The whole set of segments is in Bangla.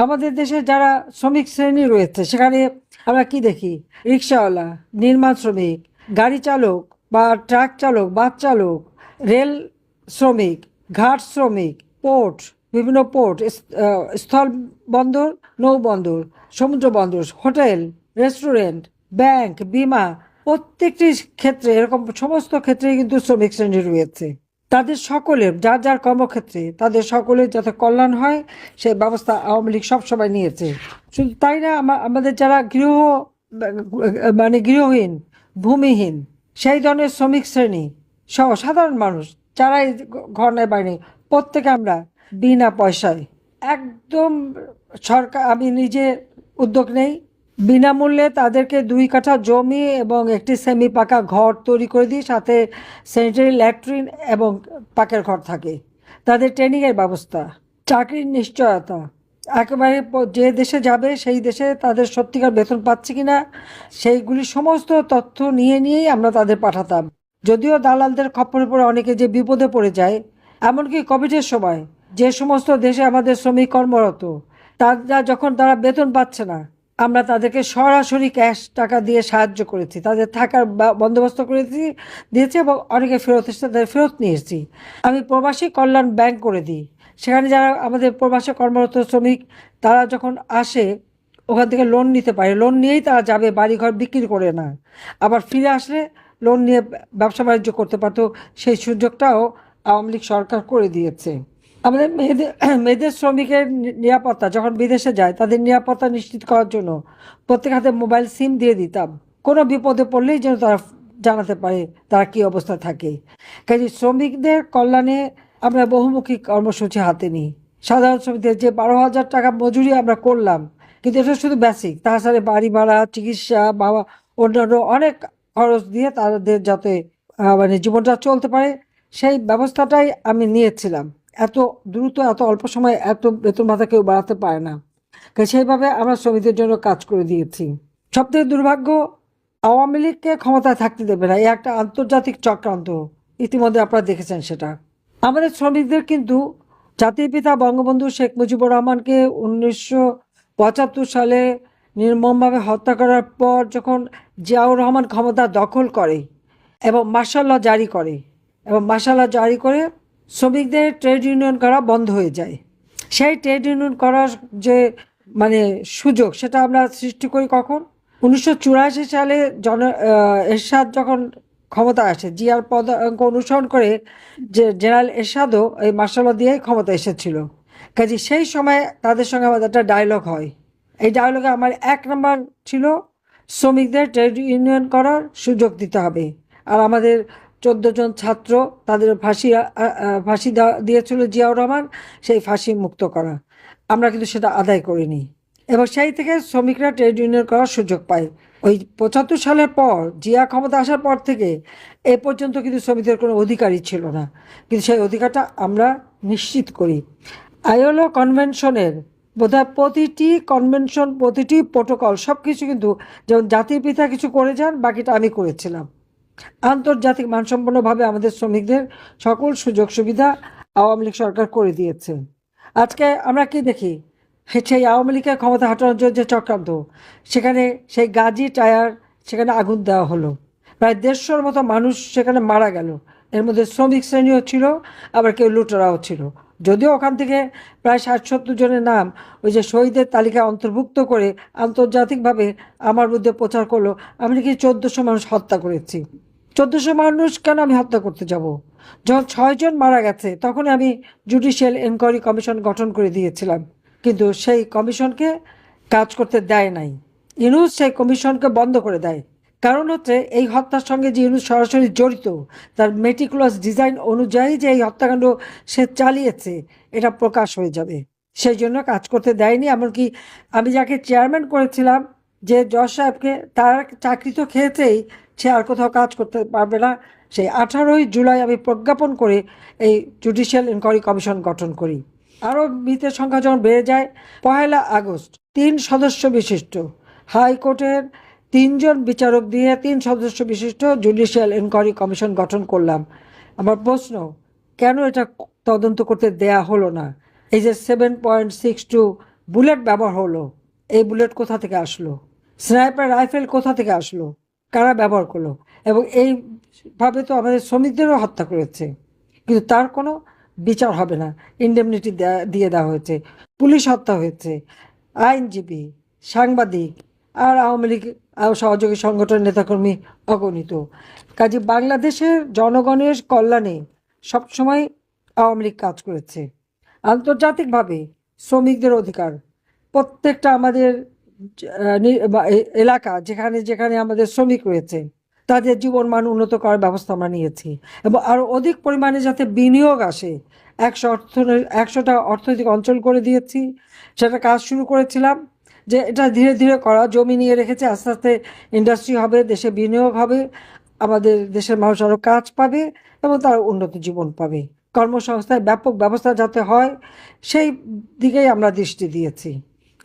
আমাদের দেশে যারা শ্রমিক শ্রেণী রয়েছে সেখানে আমরা কি দেখি? রিক্সাওয়ালা, নির্মাণ শ্রমিক, গাড়ি চালক বা ট্রাক চালক, বাস চালক, রেল শ্রমিক, ঘাট শ্রমিক, পোর্ট, বিভিন্ন পোর্ট, স্থল বন্দর, নৌবন্দর, সমুদ্র বন্দর, হোটেল, রেস্টুরেন্ট, ব্যাংক, বিমা, প্রত্যেকটি ক্ষেত্রে এরকম সমস্ত ক্ষেত্রেই কিন্তু শ্রমিক শ্রেণী রয়েছে। তাদের সকলের যার যার কর্মক্ষেত্রে তাদের সকলের যাতে কল্যাণ হয় সেই ব্যবস্থা আওয়ামী লীগ সবসময় নিয়েছে। শুধু তাই না, আমাদের যারা গৃহহীন, ভূমিহীন, সেই ধরনের শ্রমিক শ্রেণী সহ সাধারণ মানুষ যারাই ঘর নেই বাড়ি নেই, প্রত্যেকে আমরা বিনা পয়সায় একদম সরকার, আমি নিজে উদ্যোগ নেই, বিনামূল্যে তাদেরকে 2 কাঠা জমি এবং একটি সেমি পাকা ঘর তৈরি করে দিই, সাথে স্যানিটারি ল্যাট্রিন এবং পাকের ঘর থাকে। তাদের ট্রেনিংয়ের ব্যবস্থা, চাকরির নিশ্চয়তা, একেবারে যে দেশে যাবে সেই দেশে তাদের সত্যিকার বেতন পাচ্ছে কিনা সেইগুলি সমস্ত তথ্য নিয়েই আমরা তাদের পাঠাতাম। যদিও দালালদের খপ্পরে পড়ে অনেকে যে বিপদে পড়ে যায়, এমনকি কোভিডের সময় যে সমস্ত দেশে আমাদের শ্রমিক কর্মরত যখন তারা বেতন পাচ্ছে না, আমরা তাদেরকে সরাসরি ক্যাশ টাকা দিয়ে সাহায্য করেছি, তাদের থাকার বন্দোবস্ত দিয়েছি এবং অনেকে ফেরত এসেছে, তাদের ফেরত নিয়ে এসেছি। আমি প্রবাসী কল্যাণ ব্যাংক করে দিই, সেখানে যারা আমাদের প্রবাসে কর্মরত শ্রমিক তারা যখন আসে ওখান থেকে লোন নিতে পারে, লোন নিয়েই তারা যাবে, বাড়িঘর বিক্রি করে না, আবার ফিরে আসলে লোন নিয়ে ব্যবসা বাণিজ্য করতে পারতো, সেই সুযোগটাও আওয়ামী লীগ সরকার করে দিয়েছে। আমাদের মেয়েদের শ্রমিকের নিরাপত্তা, যখন বিদেশে যায় তাদের নিরাপত্তা নিশ্চিত করার জন্য প্রত্যেক হাতে মোবাইল সিম দিয়ে দিতাম, কোনো বিপদে পড়লেই যেন তারা জানাতে পারে তারা কী অবস্থা থাকে। কাজে শ্রমিকদের কল্যাণে আমরা বহুমুখী কর্মসূচি হাতে নিই। সাধারণ শ্রমিকদের যে 12,000 টাকা মজুরি আমরা করলাম, কিন্তু এটা শুধু বেসিক, তাছাড়া বাড়ি ভাড়া, চিকিৎসা বা অন্যান্য অনেক খরচ দিয়ে তাদের যাতে জীবনটা চলতে পারে সেই ব্যবস্থাটাই আমি নিয়েছিলাম। এত দ্রুত, এত অল্প সময়ে এত বেতন ভাতা কেউ বাড়াতে পারে না, সেইভাবে আমরা শ্রমিকদের জন্য কাজ করে দিয়েছি। সবথেকে দুর্ভাগ্য, আওয়ামী লীগকে ক্ষমতায় থাকতে দেবে না, এই একটা আন্তর্জাতিক চক্রান্ত, ইতিমধ্যে আপনারা দেখেছেন সেটা। আমাদের শ্রমিকদের কিন্তু জাতির পিতা বঙ্গবন্ধু শেখ মুজিবুর রহমানকে 1975 সালে নির্মমভাবে হত্যা করার পর যখন জিয়াউর রহমান ক্ষমতা দখল করে এবং মার্শাল ল জারি করে শ্রমিকদের ট্রেড ইউনিয়ন করা বন্ধ হয়ে যায়। সেই ট্রেড ইউনিয়ন করার যে সুযোগ সেটা আমরা সৃষ্টি করি কখন? 1984 সালে এরশাদ যখন ক্ষমতা আসে, জিয়ার পদাঙ্ক অনুসরণ করে যে জেনারেল এরশাদও এই মার্শাল ল দিয়েই ক্ষমতা এসেছিল। কাজে সেই সময় তাদের সঙ্গে আমাদের একটা ডায়লগ হয়। এই ডায়লগে আমার 1 নম্বর ছিল শ্রমিকদের ট্রেড ইউনিয়ন করার সুযোগ দিতে হবে। আর আমাদের 14 জন ছাত্র তাদের ফাঁসি দিয়েছিল জিয়াউর রহমান, সেই ফাঁসি মুক্ত করা আমরা কিন্তু সেটা আদায় করিনি, এবং সেই থেকে শ্রমিকরা ট্রেড ইউনিয়ন করার সুযোগ পায়। ওই 75 সালের পর জিয়া ক্ষমতা আসার পর থেকে এ পর্যন্ত কিন্তু শ্রমিকদের কোনো অধিকারই ছিল না, কিন্তু সেই অধিকারটা আমরা নিশ্চিত করি। আইএলও কনভেনশনের বোধহয় প্রতিটি কনভেনশন, প্রতিটি প্রোটোকল, সব কিছু কিন্তু যেমন জাতির পিতা কিছু করে যান, বাকিটা আমি করেছিলাম। আন্তর্জাতিক মানসম্পন্নভাবে আমাদের শ্রমিকদের সকল সুযোগ সুবিধা আওয়ামী লীগ সরকার করে দিয়েছে। আজকে আমরা কি দেখি? সেই আওয়ামী লীগের ক্ষমতা হাঁটানোর জন্য যে চক্রান্ত, সেখানে সেই গাজী টায়ার, সেখানে আগুন দেওয়া হলো, প্রায় 150-র মতো মানুষ সেখানে মারা গেল, এর মধ্যে শ্রমিক শ্রেণীও ছিল, আবার কেউ লুটেরাও ছিল। যদিও ওখান থেকে প্রায় 60-70 জনের নাম ওই যে শহীদের তালিকায় অন্তর্ভুক্ত করে আন্তর্জাতিকভাবে আমার বিরুদ্ধে প্রচার করলো আমি নাকি 1400 মানুষ হত্যা করেছি। 1400 মানুষ কেন আমি হত্যা করতে যাব? যখন 6 জন মারা গেছে তখন আমি জুডিশিয়াল এনকোয়ারি কমিশন গঠন করে দিয়েছিলাম, কিন্তু সেই কমিশনকে কাজ করতে দেয় নাই। ইউনূস সেই কমিশনকে বন্ধ করে দেয়। কারণ হচ্ছে এই হত্যার সঙ্গে যে ইউনূস সরাসরি জড়িত, তার মেটিকুলাস ডিজাইন অনুযায়ী যে এই হত্যাকাণ্ড সে চালিয়েছে এটা প্রকাশ হয়ে যাবে, সেই জন্য কাজ করতে দেয়নি। এমনকি আমি যাকে চেয়ারম্যান করেছিলাম, যে জজ সাহেবকে, তার চাকরি তো খেয়েছেই, সে আর কোথাও কাজ করতে পারবে না। সেই 18ই জুলাই আমি প্রজ্ঞাপন করে এই জুডিশিয়াল এনকোয়ারি কমিশন গঠন করি। আরও মৃতের সংখ্যা যখন বেড়ে যায়, 1 আগস্ট 3 সদস্য বিশিষ্ট হাইকোর্টের 3 জন বিচারক দিয়ে 3 সদস্য বিশিষ্ট জুডিশিয়াল এনকোয়ারি কমিশন গঠন করলাম। আমার প্রশ্ন, কেন এটা তদন্ত করতে দেয়া হলো না? এই যে 7.62 বুলেট ব্যবহার হলো, এই বুলেট কোথা থেকে আসলো, স্নাইপার রাইফেল কোথা থেকে আসলো, কারা ব্যবহার করলো, এবং এইভাবে তো আমাদের শ্রমিকদেরও হত্যা করেছে, কিন্তু তার কোনো বিচার হবে না। ইন্ডেমনিটি দিয়ে দেওয়া হয়েছে, পুলিশ হত্যা হয়েছে, আইনজীবী, সাংবাদিক আর আওয়ামী লীগ সহযোগী সংগঠনের নেতাকর্মী অগণিত। কাজে বাংলাদেশের জনগণের কল্যাণে সবসময় আওয়ামী লীগ কাজ করেছে। আন্তর্জাতিকভাবে শ্রমিকদের অধিকার, প্রত্যেকটা আমাদের এলাকা যেখানে যেখানে আমাদের শ্রমিক রয়েছে তাদের জীবন মান উন্নত করার ব্যবস্থা আমরা নিয়েছি, এবং আরও অধিক পরিমাণে যাতে বিনিয়োগ আসে 100টা অর্থনৈতিক অঞ্চল করে দিয়েছি। সেটা কাজ শুরু করেছিলাম যে এটা ধীরে ধীরে করা, জমি নিয়ে রেখেছে, আস্তে আস্তে ইন্ডাস্ট্রি হবে, দেশে বিনিয়োগ হবে, আমাদের দেশের মানুষ আরও কাজ পাবে এবং তারা উন্নত জীবন পাবে, কর্মসংস্থায় ব্যাপক ব্যবস্থা যাতে হয় সেই দিকেই আমরা দৃষ্টি দিয়েছি।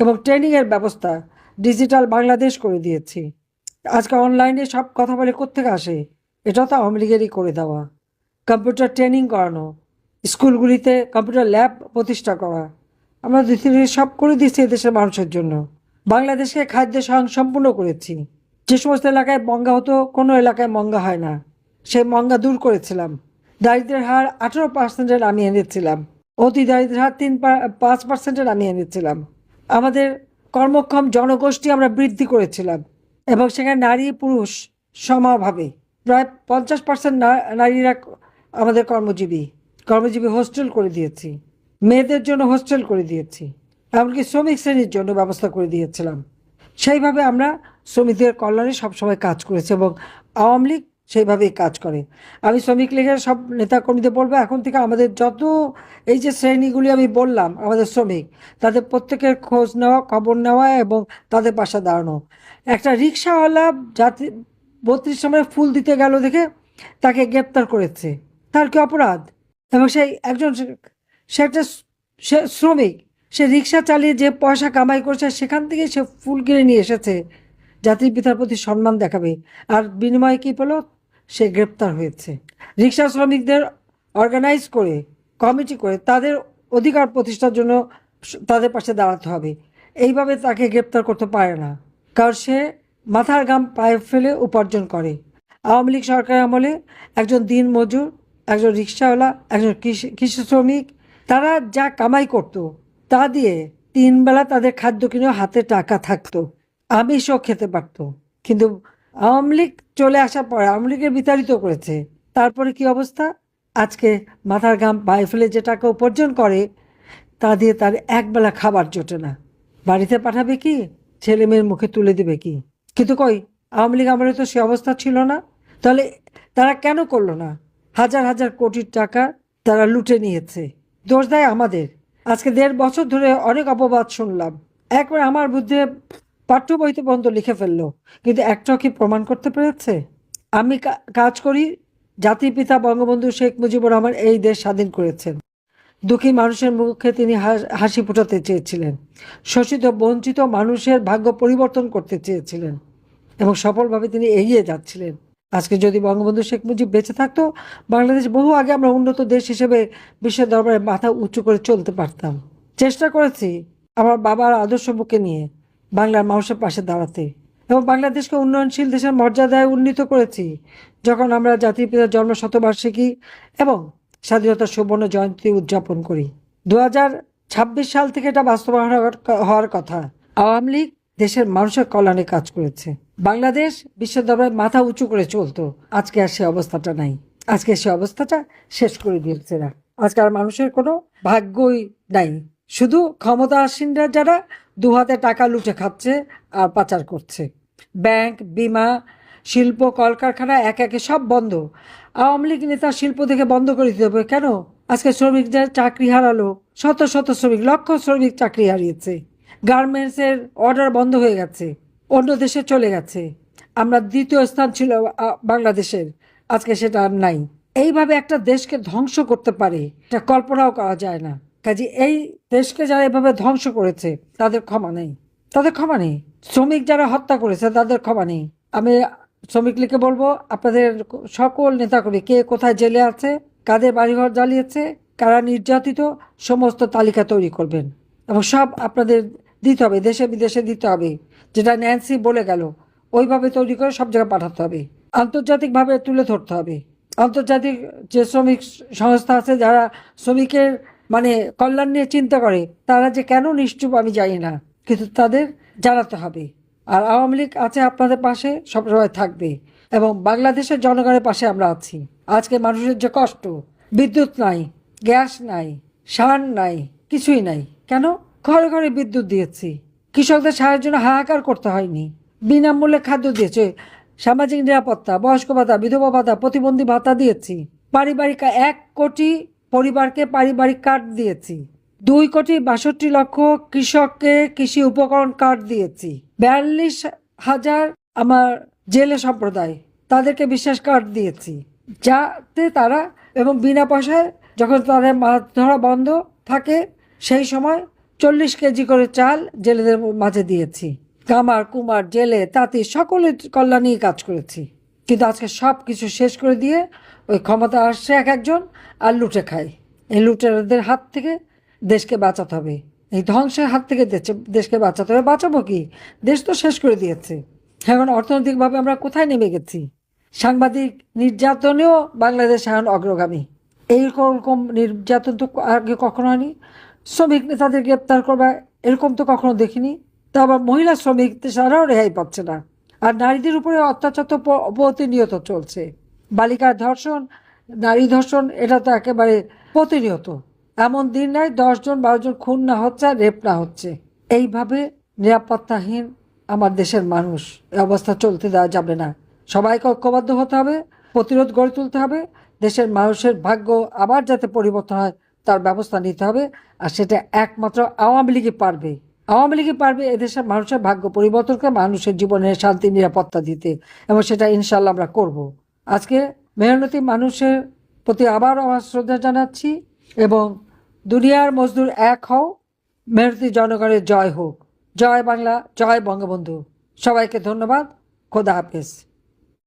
এবং ট্রেনিংয়ের ব্যবস্থা ডিজিটাল বাংলাদেশ করে দিয়েছি। আজকে অনলাইনে সব কথা বলে কোত্থেকে আসে, এটাও তো আওয়ামী লীগেরই করে দেওয়া। কম্পিউটার ট্রেনিং করানো, স্কুলগুলিতে কম্পিউটার ল্যাব প্রতিষ্ঠা করা, আমরা ধীরে সব করে দিচ্ছি দেশের মানুষের জন্য। বাংলাদেশকে খাদ্য সম্পূর্ণ করেছি। যে সমস্ত এলাকায় মঙ্গা হতো, কোনো এলাকায় মঙ্গা হয় না, সেই মঙ্গা দূর করেছিলাম। দারিদ্রের হার 18% নামিয়ে এনেছিলাম, অতি দারিদ্রের হার 5% নামিয়ে এনেছিলাম। আমাদের কর্মক্ষম জনগোষ্ঠী আমরা বৃদ্ধি করেছিলাম, এবং সেখানে নারী পুরুষ সমানভাবে প্রায় 50% নারীরা আমাদের কর্মজীবী হোস্টেল করে দিয়েছি, মেয়েদের জন্য হোস্টেল করে দিয়েছি, এমনকি শ্রমিক শ্রেণীর জন্য ব্যবস্থা করে দিয়েছিলাম। সেইভাবে আমরা শ্রমিকদের কল্যাণে সবসময় কাজ করেছি, এবং আওয়ামী লীগ সেইভাবেই কাজ করে। আমি শ্রমিক লীগের সব নেতাকর্মীদের বলবো, এখন থেকে আমাদের যত এই যে শ্রেণীগুলি আমি বললাম আমাদের শ্রমিক, তাদের প্রত্যেকের খোঁজ নেওয়া, খবর নেওয়া এবং তাদের পাশে দাঁড়ানো। একটা রিক্সাওয়ালা যাত্রী 32 নম্বরে ফুল দিতে গেল দেখে তাকে গ্রেপ্তার করেছে, তার কি অপরাধ? এবং সেই একজন সে একটা সে শ্রমিক, সে রিক্সা চালিয়ে যে পয়সা কামাই করছে সেখান থেকে সে ফুল কিনে নিয়ে এসেছে জাতির পিতার প্রতি সম্মান দেখাবে, আর বিনিময়ে কী পেল? সে গ্রেপ্তার হয়েছে। রিক্সা শ্রমিকদের অর্গানাইজ করে, কমিটি করে তাদের অধিকার প্রতিষ্ঠার জন্য তাদের পাশে দাঁড়াতে হবে। এইভাবে তাকে গ্রেপ্তার করতে পারে না, কারণ সে মাথার ঘাম পায়ে ফেলে উপার্জন করে। আওয়ামী লীগ সরকারের আমলে একজন দিন মজুর, একজন রিক্সাওয়ালা, একজন কৃষি শ্রমিক, তারা যা কামাই করত তা দিয়ে 3 বেলা তাদের খাদ্য কিনেও হাতে টাকা থাকতো, আমিষও খেতে পারত। কিন্তু আওয়ামী লীগ চলে আসার পরে আওয়ামী লীগের বিতাড়িত করেছে, তারপরে কি অবস্থা? আজকে মাথার ঘাম পায়ে ফেলে যে টাকা উপার্জন করে তা দিয়ে তার একবেলা খাবার জোটে না, বাড়িতে পাঠাবে কি, ছেলে মেয়ের মুখে তুলে দেবে কি? কিন্তু কই, আওয়ামী লীগ আমলে তো সে অবস্থা ছিল না। তাহলে তারা কেন করলো না? হাজার হাজার কোটি টাকা তারা লুটে নিয়েছে, দোষ দেয় আমাদের। আজকে 1.5 বছর ধরে অনেক অপবাদ শুনলাম, একবার আমার বুদ্ধে পাঠ্য বইতে পর্যন্ত লিখে ফেললো, কিন্তু একটাও কি প্রমাণ করতে পেরেছে? আমি কাজ করি, জাতির পিতা বঙ্গবন্ধু শেখ মুজিবুর রহমান এই দেশ স্বাধীন করেছেন। দুঃখী মানুষের মুখে তিনি হাসি ফোটাতে চেয়েছিলেন, শোষিত বঞ্চিত মানুষের ভাগ্য পরিবর্তন করতে চেয়েছিলেন, এবং সফলভাবে তিনি এগিয়ে যাচ্ছিলেন। আজকে যদি বঙ্গবন্ধু শেখ মুজিব বেঁচে থাকতো, বাংলাদেশ বহু আগে আমরা উন্নত দেশ হিসেবে বিশ্বের দরবারে মাথা উঁচু করে চলতে পারতাম। চেষ্টা করেছি আমার বাবার আদর্শ বুকে নিয়ে বাংলার মানুষের পাশে দাঁড়াতে, এবং বাংলাদেশকে উন্নয়নশীল দেশের মর্যাদায় উন্নীত করেছি। যখন আমরা জাতির পিতার জন্ম শতবার্ষিকী এবং স্বাধীনতার সুবর্ণ জয়ন্তী উদযাপন করি, 2026 সাল থেকে এটা বাস্তবায়ন হওয়ার কথা। আওয়ামী লীগ দেশের মানুষের কল্যাণে কাজ করেছে, বাংলাদেশ বিশ্বের দরবারে মাথা উঁচু করে চলতো। আজকে আর সে অবস্থাটা নাই, আজকে সে অবস্থাটা শেষ করে দিয়েছে না। আজকে আর মানুষের কোনো ভাগ্যই নাই, শুধু ক্ষমতাসীনরা যারা 2 হাতে টাকা লুটে খাচ্ছে আর পাচার করছে। ব্যাংক, বিমা, শিল্প, কলকারখানা একে একে সব বন্ধ। আওয়ামী লীগ নেতা শিল্প থেকে বন্ধ করে দিতে হবে কেন? আজকে শ্রমিকদের চাকরি হারালো, শত শত শ্রমিক, লক্ষ শ্রমিক চাকরি হারিয়েছে। গার্মেন্টসের অর্ডার বন্ধ হয়ে গেছে, অন্য দেশে চলে গেছে। আমরা 2য় স্থান ছিল বাংলাদেশের, আজকে সেটা আর নাই। এইভাবে একটা দেশকে ধ্বংস করতে পারে এটা কল্পনাও করা যায় না। কাজে এই দেশকে যারা এভাবে ধ্বংস করেছে তাদের ক্ষমা নেই, তাদের ক্ষমা নেই। শ্রমিক যারা হত্যা করেছে তাদের ক্ষমা নেই। আমি শ্রমিক লীগকে বলবো, আপনাদের সকল নেতাকর্মী কে কোথায় জেলে আছে, কাদের বাড়িঘর জ্বালিয়েছে, কারা নির্যাতিত, সমস্ত তালিকা তৈরি করবেন, এবং সব আপনাদের দিতে হবে, দেশে বিদেশে দিতে হবে, যেটা ন্যান্সি বলে গেল ওইভাবে তৈরি করে সব জায়গায় পাঠাতে হবে। আন্তর্জাতিকভাবে তুলে ধরতে হবে। আন্তর্জাতিক যে শ্রমিক সংস্থা আছে যারা শ্রমিকের মানে কল্যাণ নিয়ে চিন্তা করে, তারা যে কেন নিশ্চুপ আমি জানি না, কিন্তু তাদের জানাতে হবে। আর আওয়ামী লীগ আছে আপনাদের পাশে, সবসময় থাকবে, এবং বাংলাদেশের জনগণের পাশে আমরা আছি। আজকে মানুষের যে কষ্ট, বিদ্যুৎ নাই, গ্যাস নাই, সার নাই, কিছুই নাই, কেন? ঘরে ঘরে বিদ্যুৎ দিয়েছি, কৃষকদের সাহায্যের জন্য হাহাকার করতে হয়নি, বিনামূল্যে খাদ্য দিয়েছে, সামাজিক নিরাপত্তা, বয়স্ক ভাতা, বিধবা ভাতা, প্রতিবন্ধী ভাতা দিয়েছি, পারিবারিক 1 কোটি পরিবারকে পারিবারিক কার্ড দিয়েছি, 2,62,00,000 কৃষককে কৃষি উপকরণ কার্ড দিয়েছি, 42,000 আমার জেলে সম্প্রদায় তাদেরকে বিশেষ কার্ড দিয়েছি, যাতে তারা এবং বিনা পয়সায় যখন তাদের মাছ ধরা বন্ধ থাকে সেই সময় 40 কেজি করে চাল জেলেদের মাঝে দিয়েছি। কামার কুমার জেলে তাঁতি সকলের কল্যাণেই কাজ করেছি। কিন্তু আজকে সব কিছু শেষ করে দিয়ে ওই ক্ষমতা আসছে এক একজন আর লুটে খায়। এই লুটেরাদের হাত থেকে দেশকে বাঁচাতে হবে, এই ধ্বংসের হাত থেকে দেশকে বাঁচাতে হবে। বাঁচাবো কি? দেশ তো শেষ করে দিয়েছে। এখন অর্থনৈতিকভাবে আমরা কোথায় নেমে গেছি? সাংবাদিক নির্যাতনেও বাংলাদেশ এখন অগ্রগামী। এইরকম নির্যাতন তো আগে কখনো হয়নি। শ্রমিক নেতাদের গ্রেপ্তার করবে এরকম তো কখনো দেখিনি। তা আবার মহিলা শ্রমিক তারাও রেহাই পাচ্ছে না। আর নারীদের উপরে অত্যাচার তো প্রতিনিয়ত চলছে। বালিকার ধর্ষণ, নারী ধর্ষণ, এটা তো একেবারে প্রতিনিয়ত। এমন দিন নাই 10 জন 12 জন খুন না হচ্ছে আর রেপ না হচ্ছে। এইভাবে নিরাপত্তাহীন আমার দেশের মানুষ, এই অবস্থা চলতে দেওয়া যাবে না। সবাইকে ঐক্যবদ্ধ হতে হবে, প্রতিরোধ গড়ে তুলতে হবে, দেশের মানুষের ভাগ্য আবার যাতে পরিবর্তন হয় তার ব্যবস্থা নিতে হবে। আর সেটা একমাত্র আওয়ামী লীগই পারবে। আওয়ামী লীগই পারবে এদেশের মানুষের ভাগ্য পরিবর্তন করে মানুষের জীবনে শান্তি নিরাপত্তা দিতে, এবং সেটা ইনশাল্লাহ আমরা করব। আজকে মেহনতি মানুষের প্রতি আবার আমার শ্রদ্ধা জানাচ্ছি, এবং দুনিয়ার মজদুর এক হও, মেহনতি জনগণের জয় হোক। জয় বাংলা, জয় বঙ্গবন্ধু। সবাইকে ধন্যবাদ। খোদা হাফেজ।